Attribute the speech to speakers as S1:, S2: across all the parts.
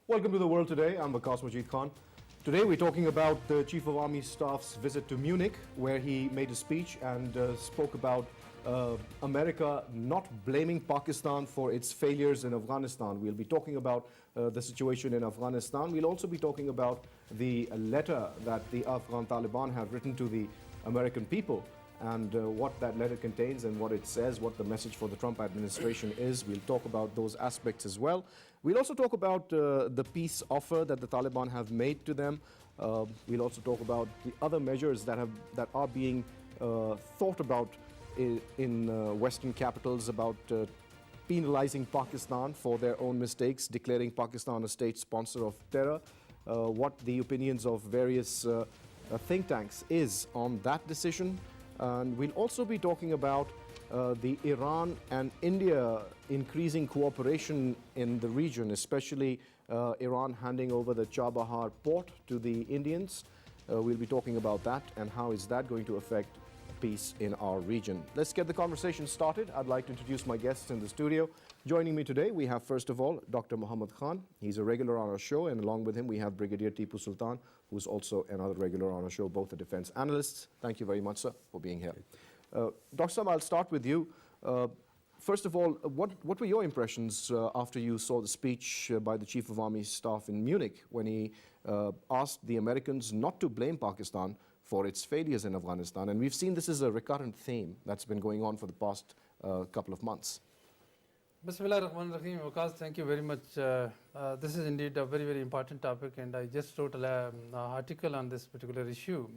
S1: Welcome to The World Today. I'm Waqas Majeed Khan. Today we're talking about the Chief of Army Staff's visit to Munich, where he made a speech and spoke about America not blaming Pakistan for its failures in Afghanistan. We'll be talking about the situation in Afghanistan. We'll also be talking about the letter that the Afghan Taliban have written to the American people and what that letter contains and what it says, what the message for the Trump administration is. We'll talk about those aspects as well. We'll also talk about the peace offer that the Taliban have made to them. We'll also talk about the other measures that are being thought about in Western capitals about penalizing Pakistan for their own mistakes, declaring Pakistan a state sponsor of terror, what the opinions of various think tanks is on that decision. And we'll also be talking about the Iran and India increasing cooperation in the region, especially Iran handing over the Chabahar port to the Indians. We'll be talking about that and how is that going to affect peace in our region. Let's get the conversation started. I'd like to introduce my guests in the studio. Joining me today, we have first of all Dr. Muhammad Khan. He's a regular on our show, and along with him we have Brigadier Tipu Sultan, who's also another regular on our show, both are defense analysts. Thank you very much, sir, for being here. Dr. Sam, I'll start with you. First of all, what were your impressions after you saw the speech by the Chief of Army Staff in Munich when he asked the Americans not to blame Pakistan for its failures in Afghanistan? And we've seen this is a recurrent theme that's been going on for the past couple of months.
S2: Bismillah ar-Rahman ar-Rahim. Waqas, thank you very much. This is indeed a very, very important topic, and I just wrote an article on this particular issue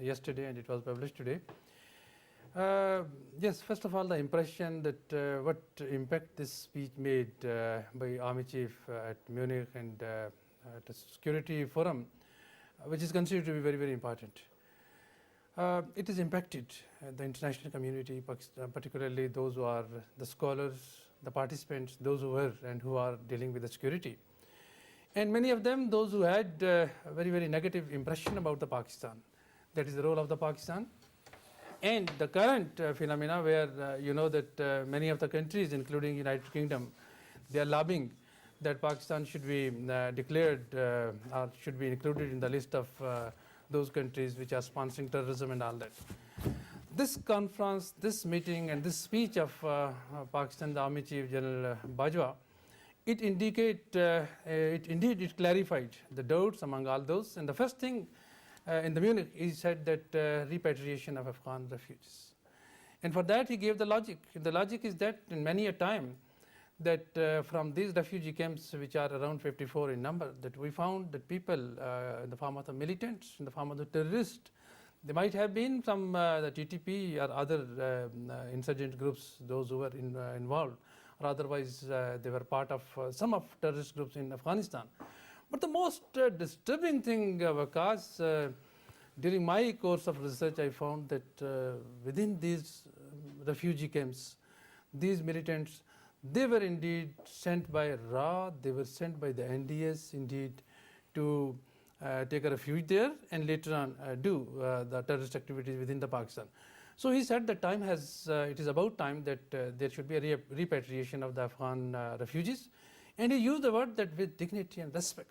S2: yesterday, and it was published today. Yes, first of all, the impression that what impact this speech made by Army Chief at Munich and at the Security Forum, which is considered to be very, very important. It has impacted the international community, particularly those who are the scholars, the participants, those who were and who are dealing with the security. And many of them, those who had a very, very negative impression about the Pakistan. That is the role of the Pakistan. And the current phenomena where you know that many of the countries, including United Kingdom, they are lobbying that Pakistan should be declared or should be included in the list of those countries which are sponsoring terrorism and all that. This conference, this meeting and this speech of Pakistan's Army Chief General Bajwa, it indeed clarified the doubts among all those. And the first thing in the Munich, he said that repatriation of Afghan refugees. And for that he gave the logic. The logic is that in many a time that from these refugee camps, which are around 54 in number, that we found that people in the form of the militants, in the form of the terrorists, they might have been from the TTP or other insurgent groups, those who were involved, or otherwise they were part of some of terrorist groups in Afghanistan. But the most disturbing thing, Waqas, during my course of research, I found that within these refugee camps, these militants, they were indeed sent by RA, they were sent by the NDS indeed to take a refuge there and later on do the terrorist activities within the Pakistan. So he said the time has, it is about time that there should be a repatriation of the Afghan refugees. And he used the word that with dignity and respect.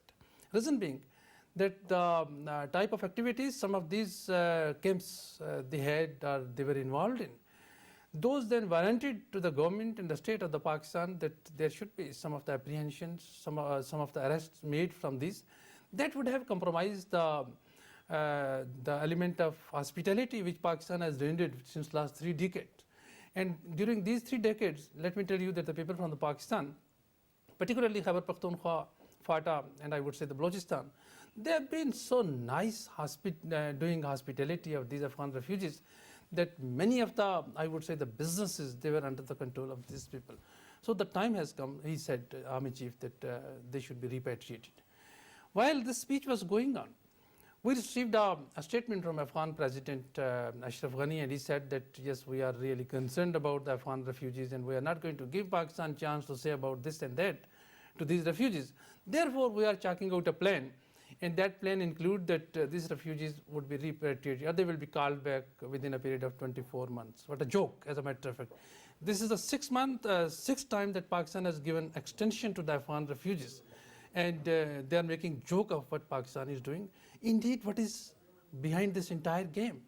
S2: Reason being that the type of activities some of these camps they had or they were involved in, those then warranted to the government and the state of the Pakistan that there should be some of the apprehensions, some of the arrests made from these. That would have compromised the element of hospitality which Pakistan has rendered since last 3 decades. And during these 3 decades, let me tell you that the people from the Pakistan, particularly Khyber Pakhtunkhwa, FATA, and I would say the Balochistan, they have been so nice doing hospitality of these Afghan refugees that many of the, I would say, the businesses, they were under the control of these people. So the time has come, he said, Army Chief, that they should be repatriated. While this speech was going on, we received a statement from Afghan President Ashraf Ghani, and he said that yes, we are really concerned about the Afghan refugees and we are not going to give Pakistan a chance to say about this and that to these refugees. Therefore, we are chalking out a plan, and that plan includes that these refugees would be repatriated or they will be called back within a period of 24 months. What a joke, as a matter of fact. This is the sixth time that Pakistan has given extension to the Afghan refugees. and they are making joke of what Pakistan is doing. Indeed, what is behind this entire game?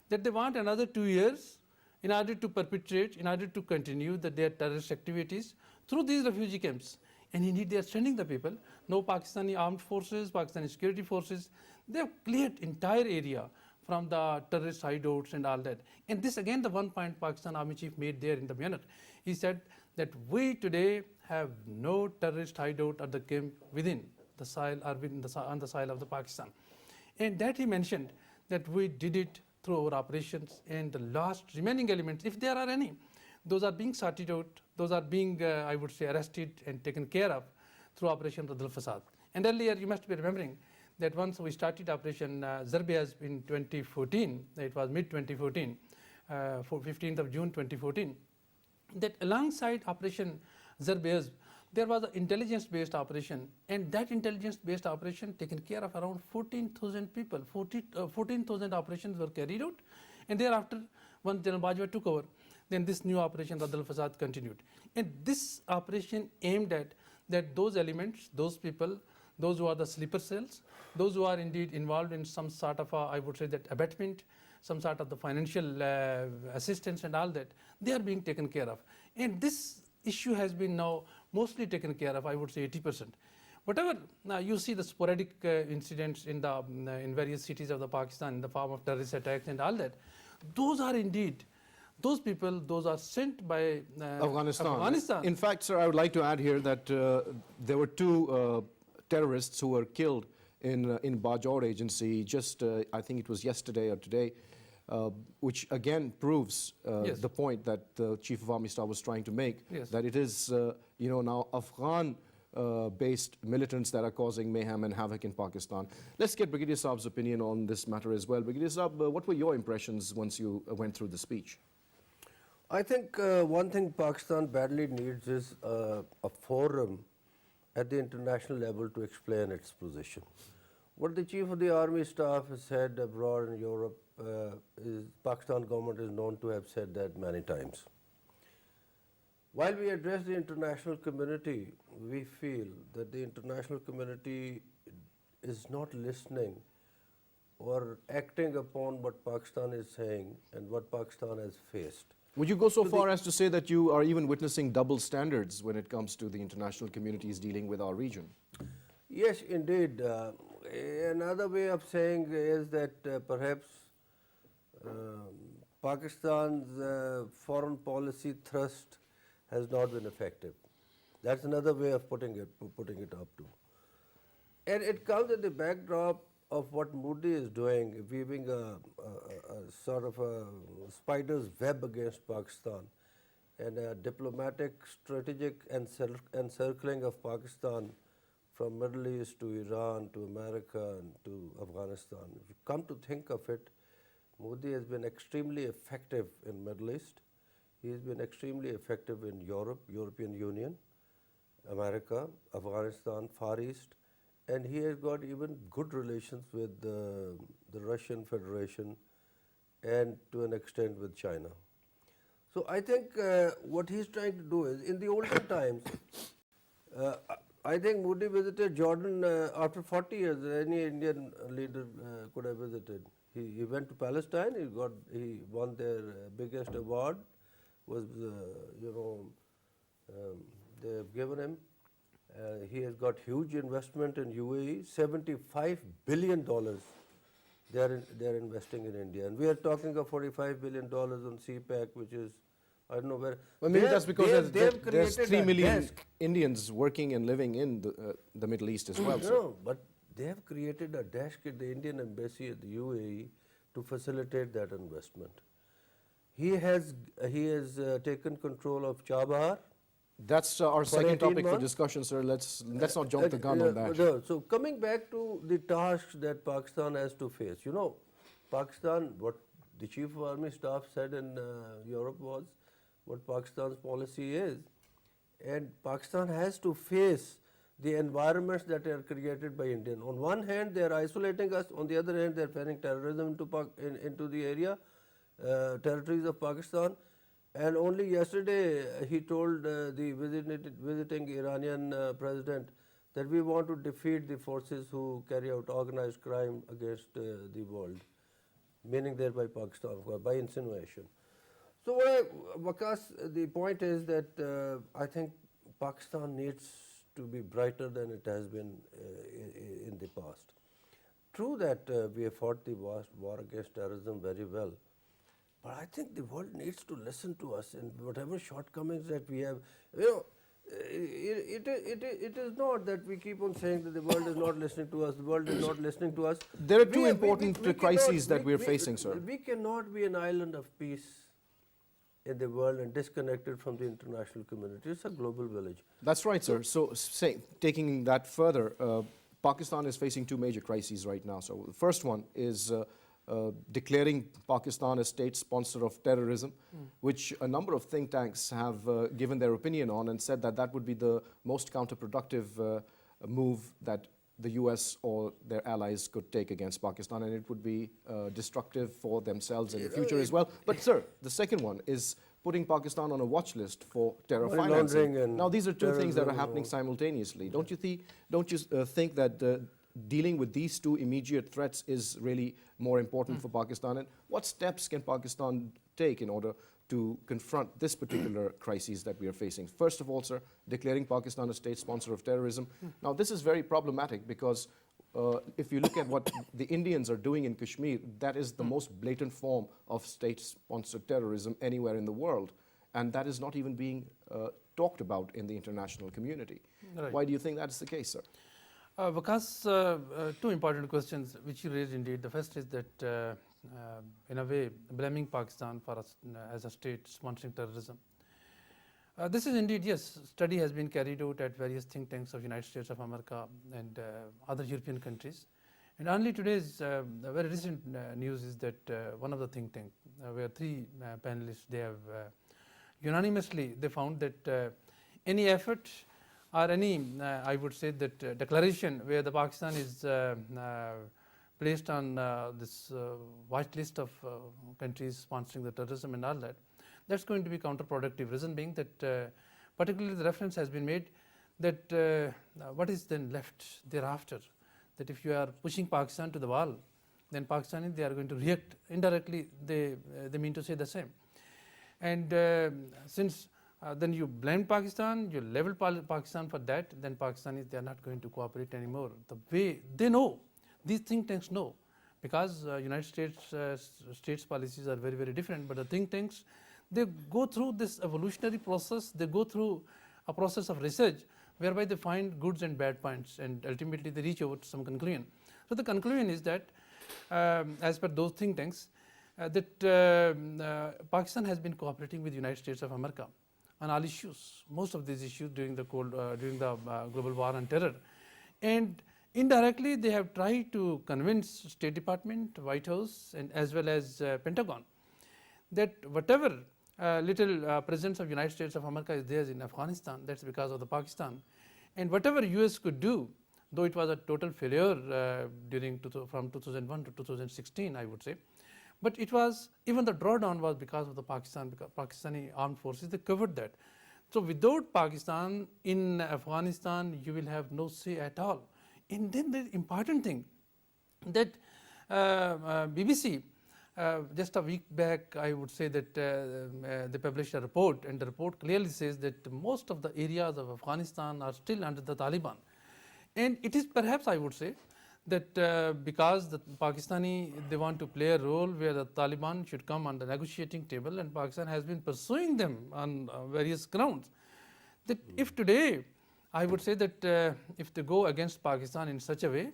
S2: That they want another 2 years in order to perpetrate, in order to continue their terrorist activities through these refugee camps. And indeed, they are sending the people. No Pakistani armed forces, Pakistani security forces, they have cleared entire area from the terrorist hideouts and all that. And this again, the one point Pakistan Army Chief made there in the Munich. He said that we today have no terrorist hideout or the camp within the soil or within on the soil of the Pakistan. And that he mentioned that we did it through our operations, and the last remaining elements, if there are any, those are being sorted out, those are being, I would say, arrested and taken care of through Operation Radd al-Fasad. And earlier, you must be remembering that once we started Operation Zarbiaz in 2014, it was mid-2014, 15th of June 2014, that alongside Operation Zarbiaz, there was an intelligence-based operation, and that intelligence-based operation taken care of around 14,000 people. 14,000 operations were carried out, and thereafter, once General Bajwa took over, then this new operation Radd al-Fasad continued. And this operation aimed at that those elements, those people, those who are the sleeper cells, those who are indeed involved in some sort of, I would say that abatement, some sort of the financial assistance and all that, they are being taken care of. And this issue has been now mostly taken care of, I would say 80%. Whatever you see the sporadic incidents in various cities of the Pakistan in the form of terrorist attacks and all that, those are indeed those people, those are sent by Afghanistan.
S1: In fact, sir, I would like to add here that there were two terrorists who were killed in Bajaur agency just, I think it was yesterday or today, which again proves
S2: Yes.
S1: the point that the Chief of Army Staff was trying to make,
S2: Yes.
S1: that it is now Afghan based militants that are causing mayhem and havoc in Pakistan. Let's get Brigadier Saab's opinion on this matter as well. Brigadier Saab, what were your impressions once you went through the speech?
S3: I think one thing Pakistan badly needs is a forum at the international level to explain its position. What the Chief of the Army Staff has said abroad in Europe is Pakistan government is known to have said that many times. While we address the international community, we feel that the international community is not listening or acting upon what Pakistan is saying and what Pakistan has faced.
S1: Would you go so far as to say that you are even witnessing double standards when it comes to the international communities dealing with our region?
S3: Yes, indeed. Another way of saying is that perhaps Pakistan's foreign policy thrust has not been effective. That's another way of putting it up to. And it comes in the backdrop of what Modi is doing, weaving a sort of a spider's web against Pakistan and a diplomatic, strategic encircling of Pakistan from Middle East to Iran to America and to Afghanistan. If you come to think of it, Modi has been extremely effective in Middle East. He has been extremely effective in Europe, European Union, America, Afghanistan, Far East, and he has got even good relations with the Russian Federation and to an extent with China. So I think what he's trying to do is, in the olden times, I think Modi visited Jordan after 40 years. Any Indian leader could have visited. He went to Palestine. He won their biggest award. They have given him. He has got huge investment in UAE. $75 billion. They are investing in India, and we are talking of $45 billion on CPAC, which is, I don't know where.
S1: Well, maybe that's because there's 3 million Indians working and living in the Middle East as well.
S3: No, but they have created a desk at the Indian embassy at the UAE to facilitate that investment. He has taken control of Chabahar.
S1: That's our second topic for
S3: months.
S1: Discussion, sir. Let's not jump the gun on that.
S3: So coming back to the tasks that Pakistan has to face, Pakistan, what the Chief of Army Staff said in Europe was what Pakistan's policy is, and Pakistan has to face the environments that are created by Indian. On one hand, they are isolating us. On the other hand, they are fanning terrorism into the area, territories of Pakistan. And only yesterday, he told the visiting Iranian president that we want to defeat the forces who carry out organized crime against the world, meaning thereby Pakistan, by insinuation. So Waqas, the point is that I think Pakistan needs to be brighter than it has been in the past. True that we have fought the war against terrorism very well, but I think the world needs to listen to us in whatever shortcomings that we have. You know, it is not that we keep on saying that the world is not listening to us, the world is not listening to us.
S1: There are two important crises that we are facing, sir.
S3: We cannot be an island of peace in the world and disconnected from the international community. It's a global village.
S1: That's right, sir. So, taking that further, Pakistan is facing two major crises right now. So, the first one is declaring Pakistan a state sponsor of terrorism, which a number of think tanks have given their opinion on and said that that would be the most counterproductive move that the US or their allies could take against Pakistan, and it would be destructive for themselves in the future as well. But sir, the second one is putting Pakistan on a watch list for terror financing. Now these are two things that are happening simultaneously. Don't you think that dealing with these two immediate threats is really more important for Pakistan? And what steps can Pakistan take in order to confront this particular crisis that we are facing? First of all, sir, declaring Pakistan a state sponsor of terrorism. Now, this is very problematic because if you look at what the Indians are doing in Kashmir, that is the most blatant form of state-sponsored terrorism anywhere in the world. And that is not even being talked about in the international community. Right. Why do you think that's the case, sir?
S2: Because two important questions which you raised indeed. The first is that in a way, blaming Pakistan for as a state sponsoring terrorism. This is indeed, yes, study has been carried out at various think tanks of United States of America and other European countries. And only today's very recent news is that one of the think tanks, where three panelists, they have unanimously, they found that any effort or any, I would say that declaration where the Pakistan is placed on this watch list of countries sponsoring the terrorism and all that, that's going to be counterproductive. Reason being that particularly the reference has been made that what is then left thereafter, that if you are pushing Pakistan to the wall, then Pakistanis, they are going to react indirectly, they mean to say the same. And since then you blame Pakistan, you level Pakistan for that, then Pakistanis, they are not going to cooperate anymore. The way they know, these think tanks know, because United States policies are very, very different, but the think tanks, they go through this evolutionary process, they go through a process of research whereby they find goods and bad points and ultimately they reach over to some conclusion. So the conclusion is that as per those think tanks, that Pakistan has been cooperating with the United States of America on all issues, most of these issues during the global war on terror. And indirectly, they have tried to convince State Department, White House, and as well as Pentagon, that whatever little presence of United States of America is there in Afghanistan, that's because of the Pakistan. And whatever US could do, though it was a total failure from 2001 to 2016, I would say, but it was, even the drawdown was because of the Pakistani armed forces, they covered that. So without Pakistan in Afghanistan, you will have no say at all. And then the important thing that BBC, just a week back, I would say that they published a report, and the report clearly says that most of the areas of Afghanistan are still under the Taliban. And it is perhaps, I would say, that because the Pakistani, they want to play a role where the Taliban should come on the negotiating table, and Pakistan has been pursuing them on various grounds. That if today, I would say that if they go against Pakistan in such a way,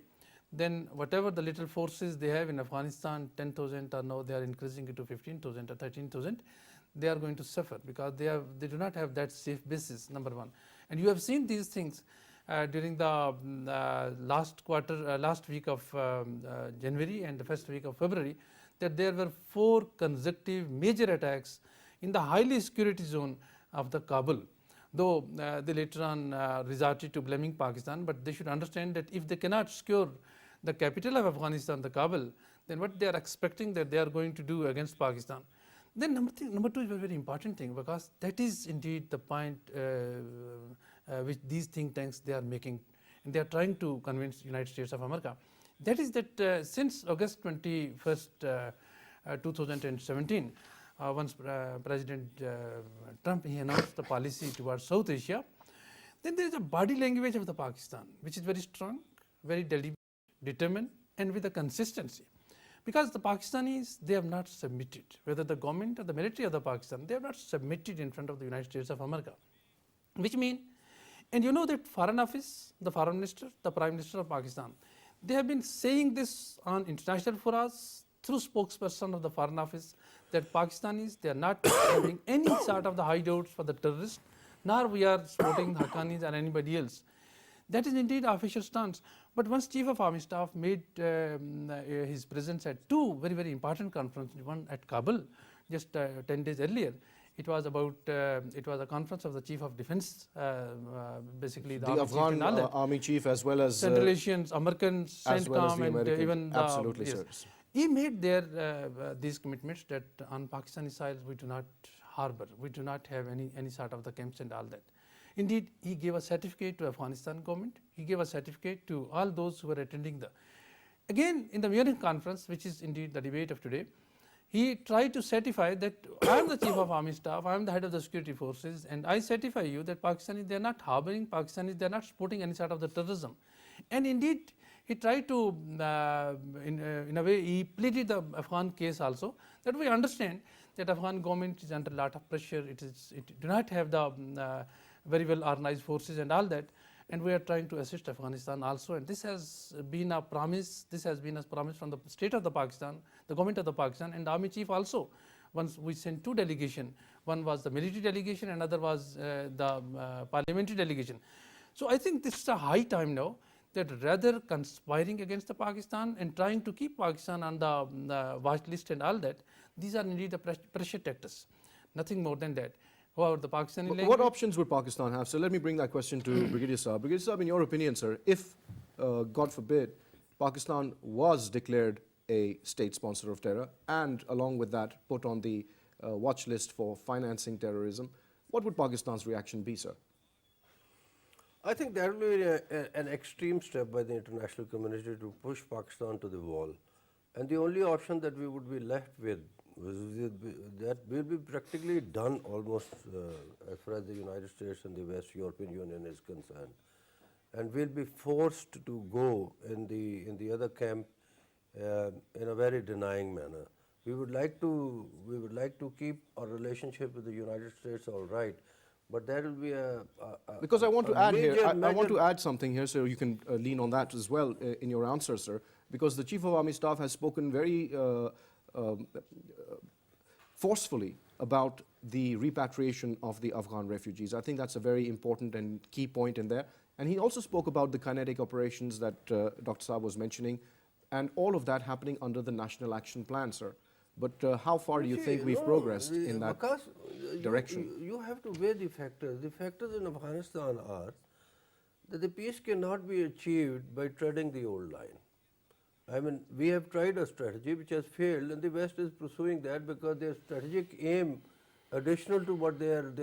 S2: then whatever the little forces they have in Afghanistan, 10,000 or now they are increasing it to 15,000 or 13,000, they are going to suffer because they do not have that safe basis, number one. And you have seen these things during the last week of January and the first week of February, that there were 4 consecutive major attacks in the highly security zone of the Kabul. Though they later on resorted to blaming Pakistan, but they should understand that if they cannot secure the capital of Afghanistan, the Kabul, then what they are expecting that they are going to do against Pakistan. Then number two is a very important thing, because that is indeed the point which these think tanks they are making. and they are trying to convince United States of America. That is that since August 21st, 2017, once President Trump he announced the policy towards South Asia, then there is a body language of the Pakistan, which is very strong, very deliberate, determined, and with a consistency. Because the Pakistanis, they have not submitted, whether the government or the military of the Pakistan, they have not submitted in front of the United States of America. Which means, and you know that Foreign Office, the Foreign Minister, the Prime Minister of Pakistan, they have been saying this on international forums through spokesperson of the Foreign Office that Pakistanis, they are not having any sort of the hideouts for the terrorists, nor we are supporting Haqqanis or anybody else. That is indeed our official stance. But once Chief of Army Staff made his presence at two very, very important conferences, one at Kabul just 10 days earlier. It was about, it was a conference of the Chief of Defense, basically the
S1: Afghan Army Chief as well as
S2: Central Asians, Americans, CENTCOM, and even the,
S1: absolutely,
S2: yes.
S1: sir.
S2: He made their these commitments that on Pakistani side we do not harbor, we do not have any sort of the camps and all that. Indeed, he gave a certificate to Afghanistan government. He gave a certificate to all those who were attending the. Again, in the Munich conference, which is indeed the debate of today, he tried to certify that I am the Chief of Army Staff, I am the head of the security forces, and I certify you that Pakistanis, they are not harboring Pakistanis, they are not supporting any sort of the terrorism. And indeed, he tried to, in a way, he pleaded the Afghan case also, that we understand that Afghan government is under a lot of pressure, it do not have the very well organized forces and all that, and we are trying to assist Afghanistan also, and this has been a promise, from the state of the Pakistan, the government of the Pakistan, and the Army Chief also. Once we sent two delegations, one was the military delegation, another was the parliamentary delegation. So I think this is a high time now that rather conspiring against the Pakistan and trying to keep Pakistan on the watch list and all that, these are indeed the pressure tactics, nothing more than that. However, the Pakistani language.
S1: What options would Pakistan have? So let me bring that question to Brigadier Saab. Brigadier Saab, in your opinion, sir, if, God forbid, Pakistan was declared a state sponsor of terror and along with that put on the watch list for financing terrorism, what would Pakistan's reaction be, sir?
S3: I think that will be an extreme step by the international community to push Pakistan to the wall. And the only option that we would be left with that will be practically done almost as far as the United States and the West European Union is concerned. And we'll be forced to go in the other camp in a very denying manner. We would like to keep our relationship with the United States all right, but that will be
S1: because I want to add here, I want to
S3: major
S1: add something here, so you can lean on that as well in your answer, sir. Because the Chief of Army Staff has spoken very forcefully about the repatriation of the Afghan refugees. I think that's a very important and key point in there. And he also spoke about the kinetic operations that Dr. Saab was mentioning, and all of that happening under the National Action Plan, sir. But how far do you think we've progressed in that direction?
S3: You have to weigh the factors. The factors in Afghanistan are that the peace cannot be achieved by treading the old line. I mean, we have tried a strategy which has failed, and the West is pursuing that because their strategic aim, additional to what they're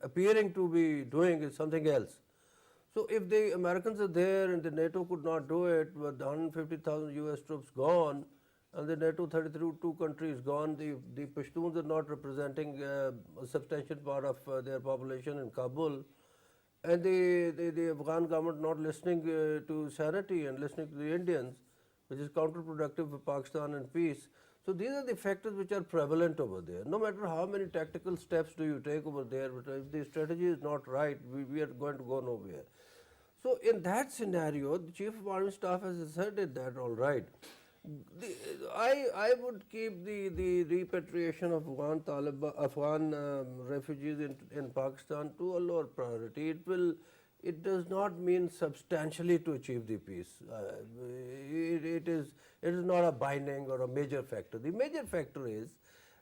S3: appearing to be doing, is something else. So if the Americans are there and the NATO could not do it, with 150,000 US troops gone, and the NATO 32 countries gone, the Pashtuns are not representing a substantial part of their population in Kabul, and the Afghan government not listening to sanity and listening to the Indians, which is counterproductive for Pakistan and peace. So these are the factors which are prevalent over there. No matter how many tactical steps do you take over there, but if the strategy is not right, we are going to go nowhere. So in that scenario, the Chief of Army Staff has asserted that all right. I would keep the repatriation of Afghan refugees in Pakistan to a lower priority. It does not mean substantially to achieve the peace. It is not a binding or a major factor. The major factor is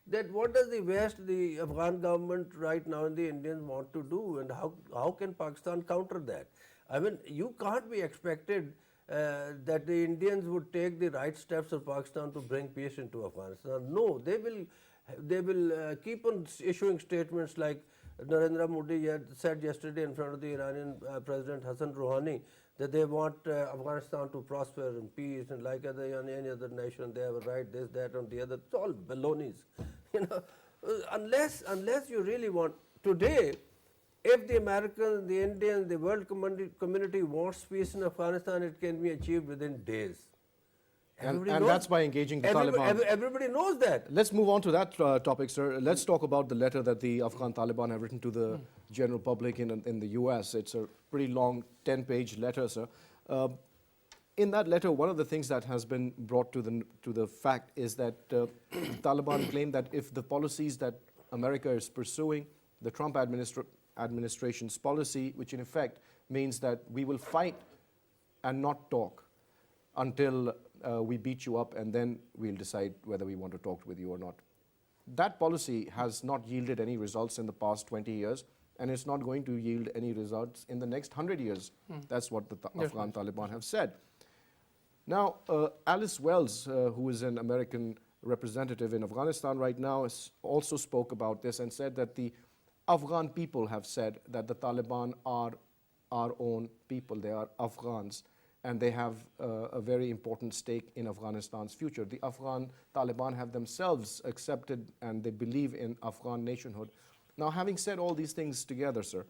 S3: that what does the West, the Afghan government right now and the Indians want to do, and how can Pakistan counter that? I mean, you can't be expected that the Indians would take the right steps of Pakistan to bring peace into Afghanistan. No, they will keep on issuing statements like Narendra Modi said yesterday in front of the Iranian President Hassan Rouhani, that they want Afghanistan to prosper in peace and like any other nation, they have a right, this, that, and the other. It's all balonies. You know, unless you really want today, if the Americans, the Indians, the world community wants peace in Afghanistan, it can be achieved within days.
S1: And that's by engaging the Taliban.
S3: Everybody knows that.
S1: Let's move on to that topic, sir. Let's talk about the letter that the Afghan Taliban have written to the general public in the US. It's a pretty long 10-page letter, sir. In that letter, one of the things that has been brought to the fact is that Taliban claim that if the policies that America is pursuing, the Trump administration's policy, which in effect means that we will fight and not talk until we beat you up, and then we'll decide whether we want to talk with you or not. That policy has not yielded any results in the past 20 years, and it's not going to yield any results in the next 100 years. That's what the Afghan Taliban have said. Now, Alice Wells, who is an American representative in Afghanistan right now, also spoke about this and said that the Afghan people have said that the Taliban are our own people. They are Afghans, and they have a very important stake in Afghanistan's future. The Afghan Taliban have themselves accepted and they believe in Afghan nationhood. Now, having said all these things together, sir,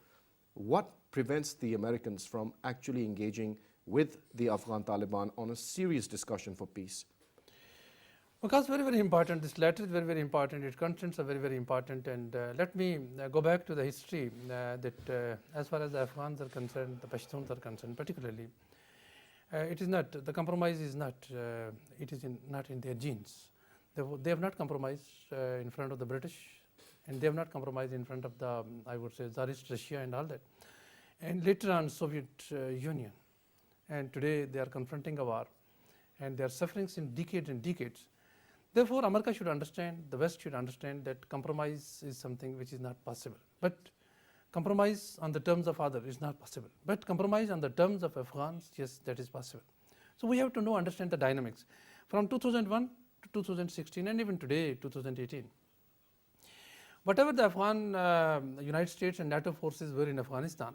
S1: what prevents the Americans from actually engaging with the Afghan Taliban on a serious discussion for peace?
S2: Because very, very important. This letter is very, very important. Its contents are very, very important. And let me go back to the history that as far as the Afghans are concerned, the Pashtuns are concerned particularly, it is not, the compromise is not, it is not in their genes. They have not compromised in front of the British, and they have not compromised in front of the, I would say, Tsarist Russia and all that. And later on, Soviet Union. And today they are confronting a war, and they are suffering in decades and decades. Therefore, America should understand, the West should understand that compromise is something which is not possible. But compromise on the terms of others is not possible. But compromise on the terms of Afghans, yes, that is possible. So we have to understand the dynamics. From 2001 to 2016 and even today, 2018. Whatever the Afghan United States and NATO forces were in Afghanistan,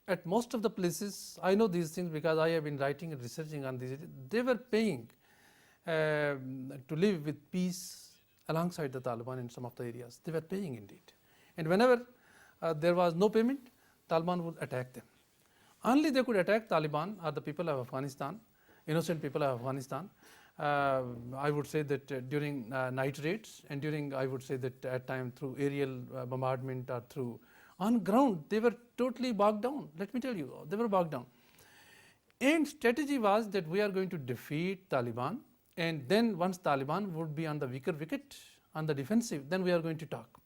S2: at most of the places, I know these things because I have been writing and researching on these, they were paying to live with peace alongside the Taliban in some of the areas. They were paying indeed. And whenever there was no payment, Taliban would attack them. Only they could attack Taliban or the people of Afghanistan, innocent people of Afghanistan. I would say that during night raids and during, I would say that at time through aerial bombardment or through on ground, they were totally bogged down. Let me tell you, they were bogged down. And strategy was that we are going to defeat Taliban, and then once Taliban would be on the weaker wicket, on the defensive, then we are going to talk.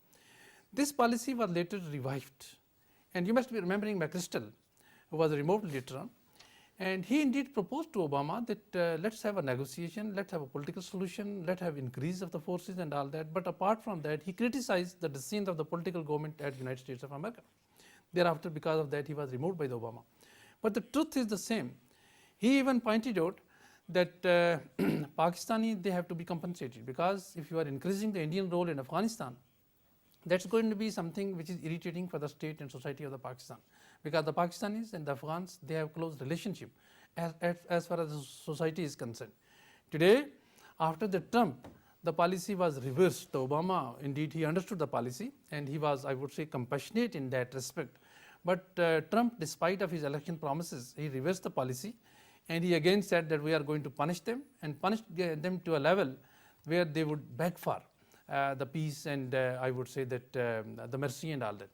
S2: This policy was later revived, and you must be remembering McChrystal, who was removed later on, and he indeed proposed to Obama that let's have a negotiation, let's have a political solution, let's have increase of the forces and all that. But apart from that, he criticized the decision of the political government at the United States of America. Thereafter, because of that, he was removed by the Obama. But the truth is the same. He even pointed out that Pakistani, they have to be compensated, because if you are increasing the Indian role in Afghanistan, that's going to be something which is irritating for the state and society of the Pakistan, because the Pakistanis and the Afghans, they have close relationship as far as the society is concerned. Today, after the Trump, the policy was reversed. The Obama, indeed, he understood the policy, and he was, I would say, compassionate in that respect. But Trump, despite of his election promises, he reversed the policy, and he again said that we are going to punish them, and punish them to a level where they would beg for the peace and I would say that the mercy and all that.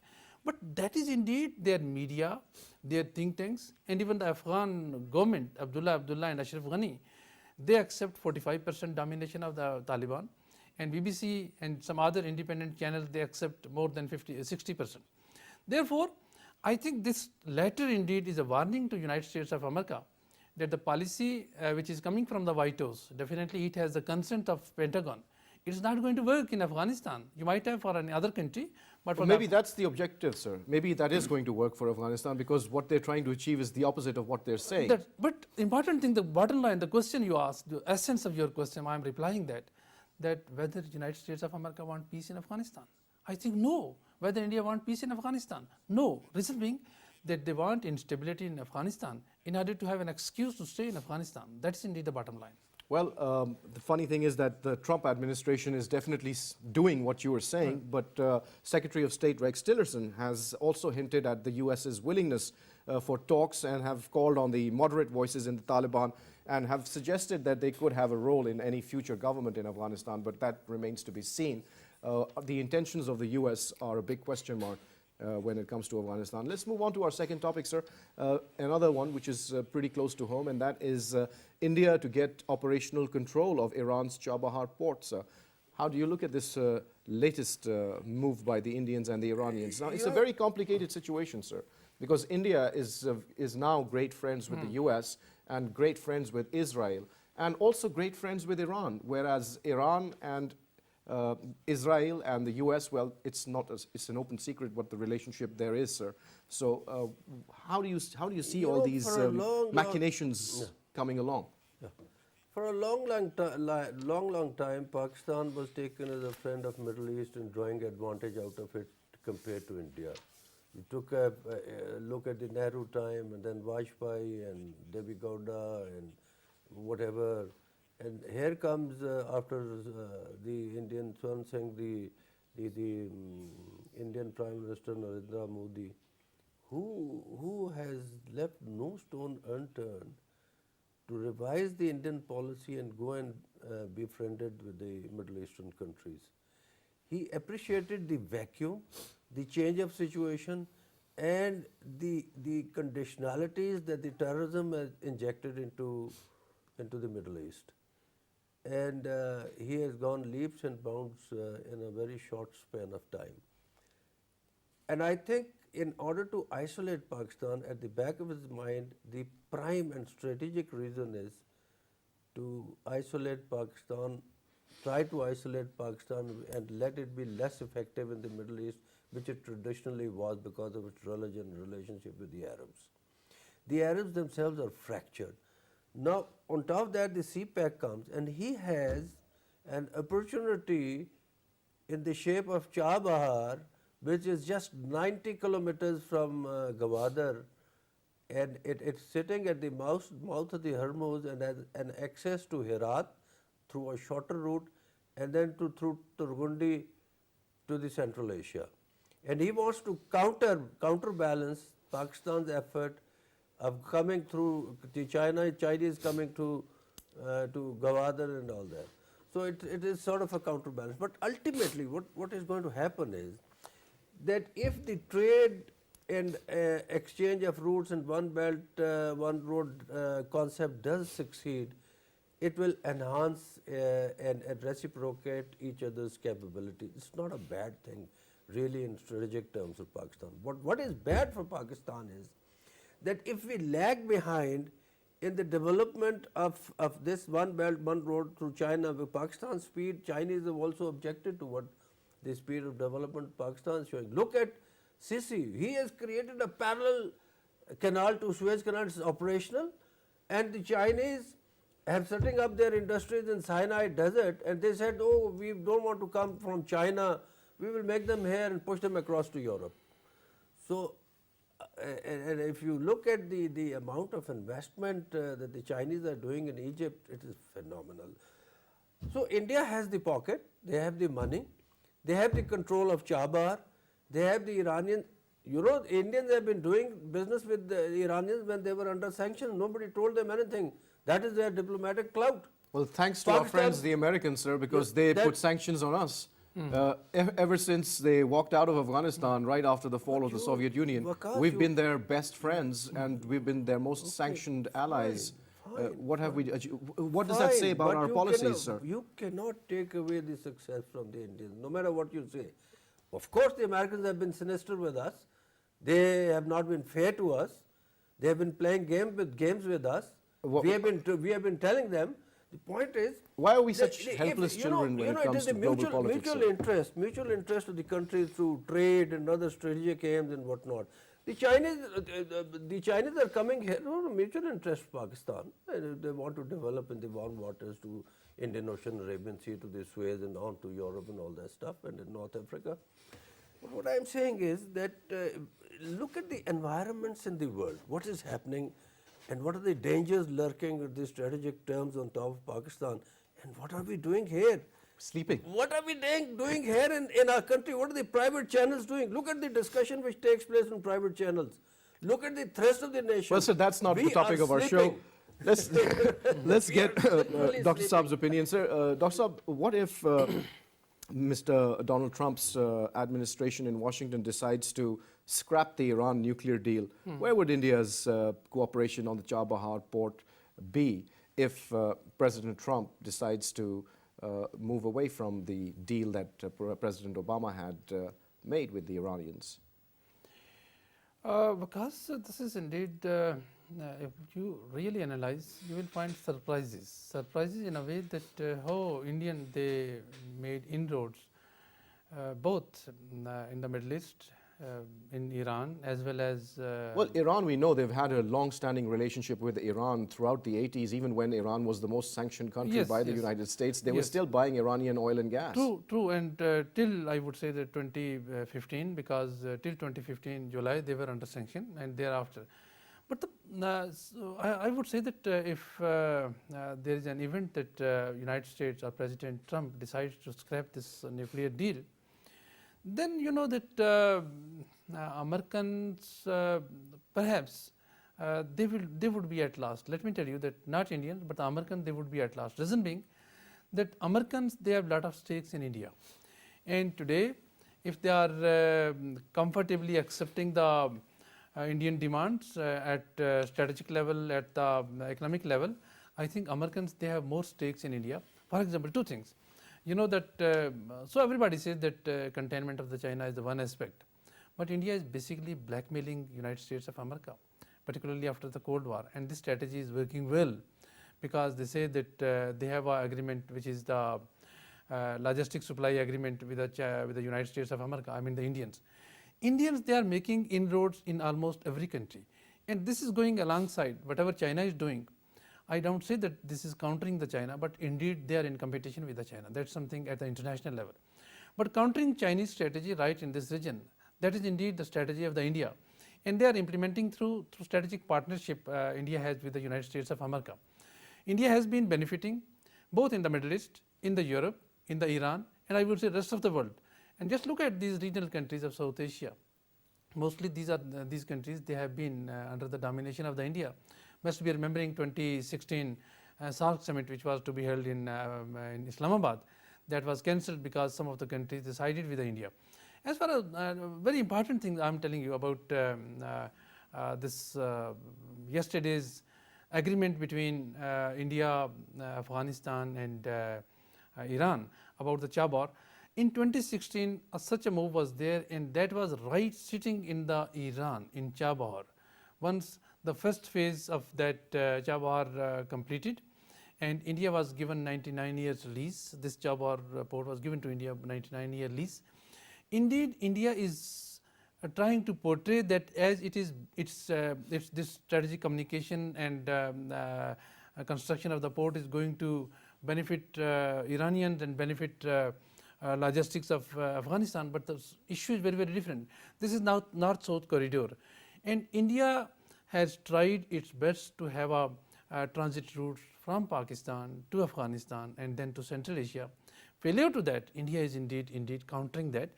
S2: But that is indeed their media, their think tanks, and even the Afghan government, Abdullah and Ashraf Ghani, they accept 45% domination of the Taliban, and BBC and some other independent channels, they accept more than 60%. Therefore, I think this letter indeed is a warning to United States of America that the policy which is coming from the White House, definitely it has the consent of Pentagon. It's not going to work in Afghanistan. You might have for any other country, but for
S1: maybe that's the objective, sir. Maybe that is going to work for Afghanistan, because what they're trying to achieve is the opposite of what they're saying.
S2: But important thing, the bottom line, the question you asked, the essence of your question, I'm replying that whether the United States of America want peace in Afghanistan. I think no. Whether India want peace in Afghanistan? No. Reason being that they want instability in Afghanistan in order to have an excuse to stay in Afghanistan. That's indeed the bottom line.
S1: Well, the funny thing is that the Trump administration is definitely doing what you were saying, but Secretary of State Rex Tillerson has also hinted at the US's willingness for talks and have called on the moderate voices in the Taliban and have suggested that they could have a role in any future government in Afghanistan, but that remains to be seen. The intentions of the US are a big question mark when it comes to Afghanistan. Let's move on to our second topic, sir. Another one which is pretty close to home, and that is India to get operational control of Iran's Chabahar port. How do you look at this latest move by the Indians and the Iranians? Now, it's a very complicated situation, sir, because India is now great friends with the US and great friends with Israel, and also great friends with Iran, whereas Iran and Israel and the US, well, it's an open secret what the relationship there is, sir. So how do you see all these machinations coming along?
S3: Yeah. For a long time, Pakistan was taken as a friend of Middle East and drawing advantage out of it compared to India. You took a look at the Nehru time, and then Vajpayee and Devi Gowda and whatever. And here comes after the Indian Swan Singh, the Indian Prime Minister Narendra Modi, who has left no stone unturned to revise the Indian policy and go and be friended with the Middle Eastern countries. He appreciated the vacuum, the change of situation, and the conditionalities that the terrorism has injected into the Middle East. And he has gone leaps and bounds in a very short span of time. And I think in order to isolate Pakistan, at the back of his mind, the prime and strategic reason is to isolate Pakistan, try to isolate Pakistan and let it be less effective in the Middle East, which it traditionally was because of its religion relationship with the Arabs. The Arabs themselves are fractured. Now, on top of that, the CPAC comes, and he has an opportunity in the shape of Chabahar, which is just 90 kilometers from Gwadar, and it's sitting at the mouth of the Hormuz and has an access to Herat through a shorter route, and then through Turgundi to the Central Asia. And he wants to counterbalance Pakistan's effort of coming through the Chinese coming to Gwadar and all that. So it is sort of a counterbalance. But ultimately, what is going to happen is that if the trade and exchange of routes and one belt, one road concept does succeed, it will enhance and reciprocate each other's capability. It's not a bad thing, really, in strategic terms for Pakistan. What is bad for Pakistan is that if we lag behind in the development of this one belt, one road through China, with Pakistan's speed, Chinese have also objected to what the speed of development Pakistan is showing. Look at Sisi. He has created a parallel canal to Suez Canal. It's operational, and the Chinese have setting up their industries in Sinai Desert, and they said, oh, we don't want to come from China, we will make them here and push them across to Europe. So, and if you look at the amount of investment that the Chinese are doing in Egypt, it is phenomenal. So India has the pocket, they have the money, they have the control of Chabahar, they have the Iranians. You know, Indians have been doing business with the Iranians when they were under sanctions. Nobody told them anything. That is their diplomatic clout.
S1: Well, thanks to our friends, the Americans, sir, because they put sanctions on us. Ever since they walked out of Afghanistan right after the fall of the Soviet Union, we've been their best friends and we've been their most sanctioned allies. What have we? What does that say about our policies, sir?
S3: You cannot take away the success from the Indians, no matter what you say. Of course, the Americans have been sinister with us. They have not been fair to us. They have been playing games with us. We have been telling them. The point is,
S1: why are we such helpless children when it comes to global politics?
S3: Mutual interest of the countries through trade and other strategic aims and whatnot. The Chinese are coming here. No, mutual interest of Pakistan. They want to develop in the warm waters to Indian Ocean, Arabian Sea, to the Suez and on to Europe and all that stuff, and in North Africa. But what I am saying is that look at the environments in the world. What is happening and what are the dangers lurking with these strategic terms on top of Pakistan, and what are we doing here?
S1: Sleeping.
S3: What are we doing here in our country? What are the private channels doing? Look at the discussion which takes place in private channels. Look at the thrust of the nation.
S1: Well, sir, that's not
S3: We
S1: the topic
S3: are
S1: of our show.
S3: sleeping.
S1: Let's get
S3: literally
S1: Dr. Saab's
S3: sleeping.
S1: opinion. Sir, Dr. Saab, what if Mr. Donald Trump's administration in Washington decides to scrap the Iran nuclear deal? Where would India's cooperation on the Chabahar port be if President Trump decides to move away from the deal that President Obama had made with the Iranians?
S2: Because this is indeed, if you really analyze, you will find surprises. Surprises in a way that how Indian they made inroads, both in the Middle East, in Iran, as well as.
S1: Well, Iran, we know they've had a long-standing relationship with Iran throughout the 80s, even when Iran was the most sanctioned country
S2: Yes,
S1: by the
S2: yes.
S1: United States. They were
S2: Yes.
S1: still buying Iranian oil and gas.
S2: True, and till I would say that 2015, because till 2015 July they were under sanction, and thereafter. But so I would say that if there is an event that United States or President Trump decides to scrap this nuclear deal, then you know that Americans perhaps they would be at last. Let me tell you that not Indians but the Americans, they would be at last. Reason being that Americans, they have lot of stakes in India, and today if they are comfortably accepting the Indian demands at strategic level, at the economic level, I think Americans, they have more stakes in India. For example, two things. You know that, so everybody says that containment of the China is the one aspect, but India is basically blackmailing United States of America, particularly after the Cold War, and this strategy is working well because they say that they have an agreement which is the logistic supply agreement with the United States of America, I mean the Indians. Indians, they are making inroads in almost every country, and this is going alongside whatever China is doing. I don't say that this is countering the China, but indeed they are in competition with the China. That's something at the international level. But countering Chinese strategy right in this region, that is indeed the strategy of the India, and they are implementing through strategic partnership India has with the United States of America. India has been benefiting both in the Middle East, in the Europe, in the Iran, and I would say rest of the world. And just look at these regional countries of South Asia. Mostly these countries, they have been under the domination of the India. Must be remembering 2016 SAARC summit, which was to be held in Islamabad. That was cancelled because some of the countries decided with India. As far as very important thing I am telling you about this yesterday's agreement between India, Afghanistan and Iran about the Chabahar. In 2016, such a move was there, and that was right sitting in the Iran, in Chabahar. Once the first phase of that Chabahar completed, and India was given 99 years lease. This Chabahar port was given to India 99-year lease. Indeed, India is trying to portray that as it's this strategic communication and construction of the port is going to benefit Iranians and benefit logistics of Afghanistan, but the issue is very, very different. This is now North-South corridor, and India has tried its best to have a transit route from Pakistan to Afghanistan and then to Central Asia. Failure to that, India is indeed countering that,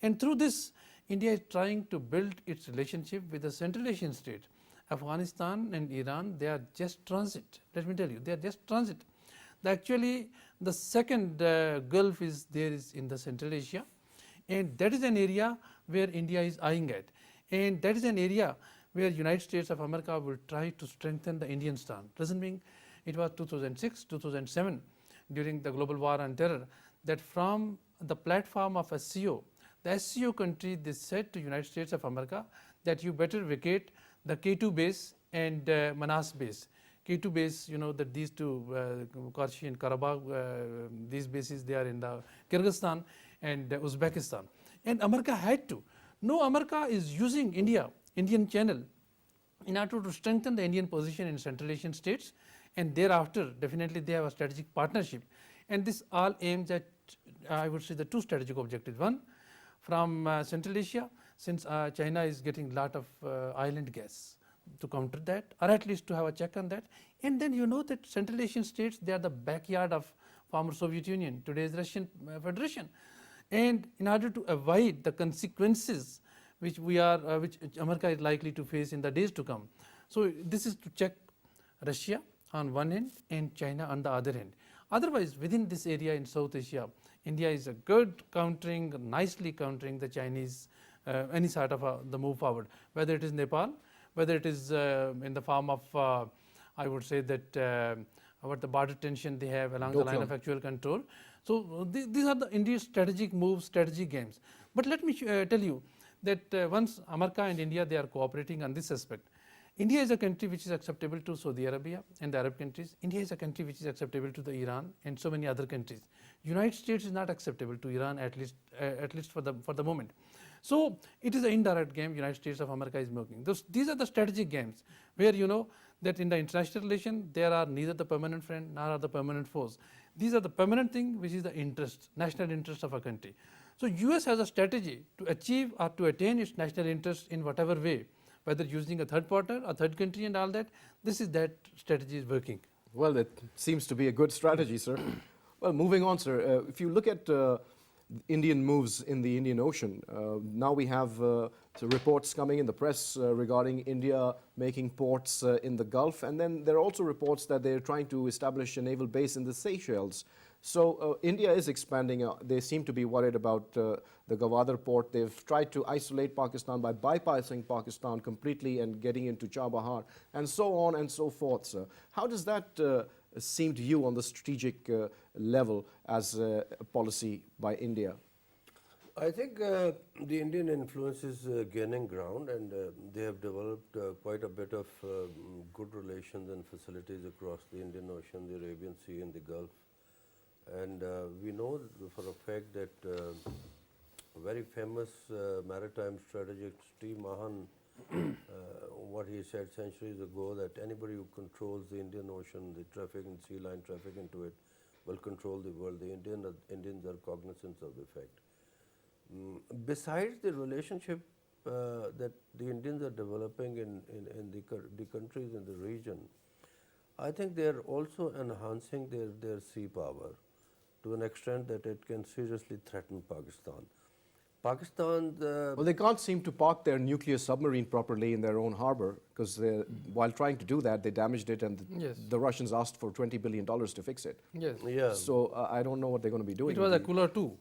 S2: and through this, India is trying to build its relationship with the Central Asian state. Afghanistan and Iran, they are just transit. Let me tell you, they are just transit. Actually, the second Gulf is in the Central Asia, and that is an area where India is eyeing at, and that is an area where United States of America will try to strengthen the Indian stand. Reason being, it was 2006, 2007 during the global war on terror that from the platform of SCO, the SCO country, they said to United States of America that you better vacate the K2 base and Manas base. K2 base, you know that these two, Karshi and Karabakh, these bases, they are in the Kyrgyzstan and Uzbekistan. And America had to. No, America is using Indian channel in order to strengthen the Indian position in Central Asian states, and thereafter definitely they have a strategic partnership. And this all aims at, I would say, the two strategic objectives. One, from Central Asia. since China is getting lot of island gas, to counter that, or at least to have a check on that. And then you know that Central Asian states, they are the backyard of former Soviet Union, today's Russian Federation. And in order to avoid the consequences which which America is likely to face in the days to come, so this is to check Russia on one end and China on the other end. Otherwise, within this area in South Asia, India is a good countering, nicely countering the Chinese, any sort of the move forward, whether it is Nepal, whether it is in the form of, I would say that what the border tension they have along the line of actual control. So these are the India's strategic moves, strategic games. But let me tell you that once America and India, they are cooperating on this aspect. India is a country which is acceptable to Saudi Arabia and the Arab countries. India is a country which is acceptable to the Iran and so many other countries. United States is not acceptable to Iran, at least for the moment. So it is an indirect game United States of America is making. These are the strategic games where you know that in the international relation there are neither the permanent friend nor are the permanent foes. These are the permanent thing which is the interest, national interest of a country. So US has a strategy to achieve or to attain its national interest in whatever way, whether using a third partner, a third country and all that. This is that strategy is working.
S1: Well, it seems to be a good strategy, sir. Well, moving on, sir. If you look at Indian moves in the Indian Ocean, now we have reports coming in the press regarding India making ports in the Gulf, and then there are also reports that they're trying to establish a naval base in the Seychelles. So India is expanding. They seem to be worried about the Gwadar port. They've tried to isolate Pakistan by bypassing Pakistan completely and getting into Chabahar, and so on and so forth, sir. How does that seem to you on the strategic level as a policy by India?
S3: I think the Indian influence is gaining ground, and they have developed quite a bit of good relations and facilities across the Indian Ocean, the Arabian Sea and the Gulf. And we know for a fact that a very famous maritime strategist, Steve Mahan, what he said centuries ago, that anybody who controls the Indian Ocean, the traffic and sea line traffic into it, will control the world. The Indians are cognizant of the fact. Besides the relationship that the Indians are developing in the countries in the region, I think they are also enhancing their sea power to an extent that it can seriously threaten Pakistan.
S1: Well, they can't seem to park their nuclear submarine properly in their own harbor, because while trying to do that, they damaged it, and the Russians asked for $20 billion to fix it.
S2: Yes.
S3: Yeah.
S1: So I don't know what they're going to be doing.
S2: It was a cooler too.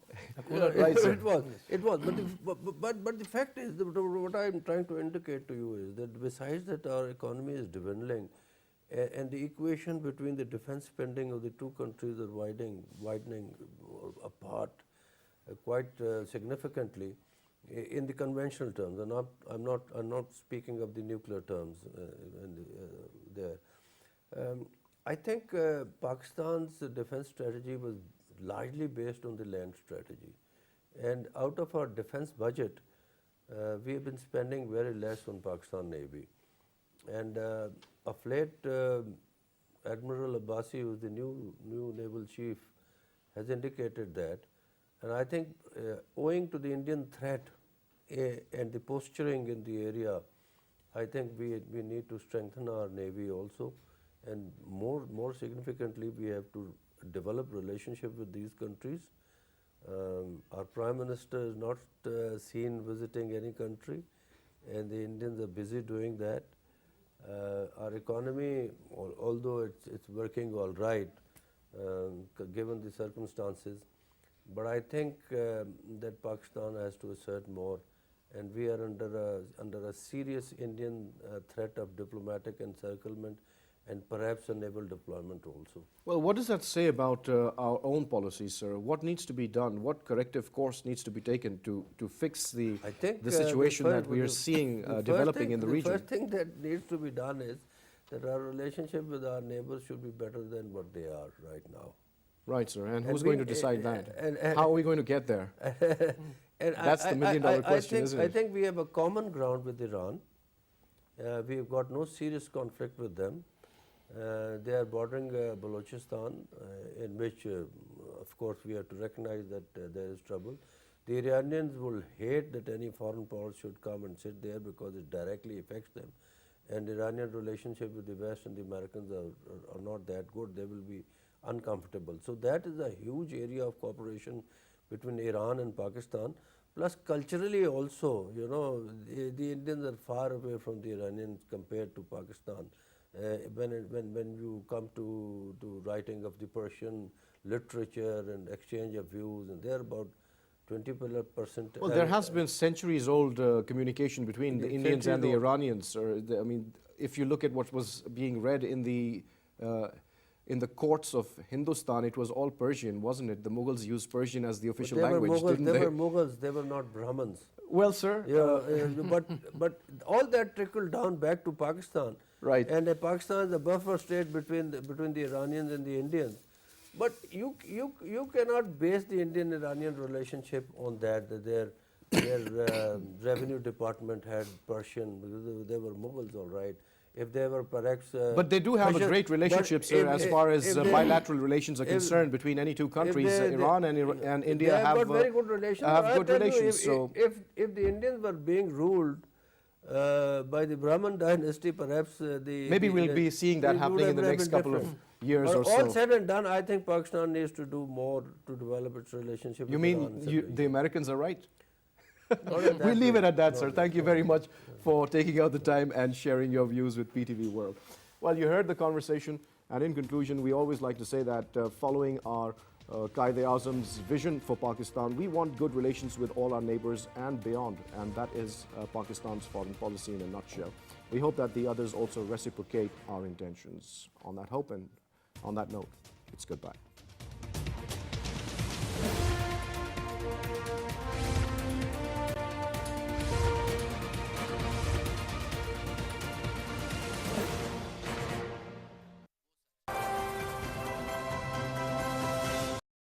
S3: Right, it was. It was. But the fact is, what I'm trying to indicate to you is that besides that our economy is dwindling, and the equation between the defense spending of the two countries are widening apart quite significantly in the conventional terms. And I'm not speaking of the nuclear terms there. I think Pakistan's defense strategy was largely based on the land strategy, and out of our defense budget, we have been spending very less on Pakistan Navy. And of late, Admiral Abbasi, who is the new naval chief, has indicated that. And I think owing to the Indian threat and the posturing in the area, I think we need to strengthen our Navy also. And more significantly, we have to develop relationship with these countries. Our Prime Minister is not seen visiting any country, and the Indians are busy doing that. Our economy, although it's working all right, given the circumstances, but I think that Pakistan has to assert more, and we are under a serious Indian threat of diplomatic encirclement and perhaps a naval deployment also.
S1: Well, what does that say about our own policies, sir? What needs to be done? What corrective course needs to be taken to fix the situation that we are seeing developing in the region?
S3: The first thing that needs to be done is that our relationship with our neighbors should be better than what they are right now.
S1: Right, sir. And who's going to decide that? How are we going to get there? That's the million-dollar question, isn't it?
S3: I think we have a common ground with Iran. We have got no serious conflict with them. They are bordering Balochistan, in which, of course, we have to recognize that there is trouble. The Iranians will hate that any foreign power should come and sit there because it directly affects them. And Iranian relationship with the West and the Americans are not that good. They will be uncomfortable. So that is a huge area of cooperation between Iran and Pakistan. Plus culturally also, you know, the Indians are far away from the Iranians compared to Pakistan. When you come to writing of the Persian literature and exchange of views, and they're about 20%.
S1: Well, there has been centuries-old communication between the Indians and the Iranians. I mean, if you look at what was being read in the courts of Hindustan, it was all Persian, wasn't it? The Mughals used Persian as the official language, didn't they?
S3: They were Mughals, they were not Brahmins.
S1: Well, sir.
S3: Yeah, but all that trickled down back to Pakistan.
S1: Right.
S3: And Pakistan is a buffer state between the Iranians and the Indians. But you cannot base the Indian-Iranian relationship on that their revenue department had Persian, because they were Mughals, all right. If they were perhaps...
S1: but they do have a great relationship, sir, as far as bilateral relations are concerned between any two countries. Iran and India have
S3: very good relations.
S1: Have good relations.
S3: If the Indians were being ruled by the Brahmin dynasty, perhaps
S1: maybe we'll be seeing that happening in the next couple of years or so.
S3: All said and done, I think Pakistan needs to do more to develop its relationship with Iran.
S1: You mean the Americans are right? We'll leave it at that, sir. Thank you very much for taking out the time and sharing your views with PTV World. Well, you heard the conversation, and in conclusion, we always like to say that following our Quaid-e-Azam's vision for Pakistan, we want good relations with all our neighbors and beyond, and that is Pakistan's foreign policy in a nutshell. We hope that the others also reciprocate our intentions. On that hope and on that note, it's goodbye.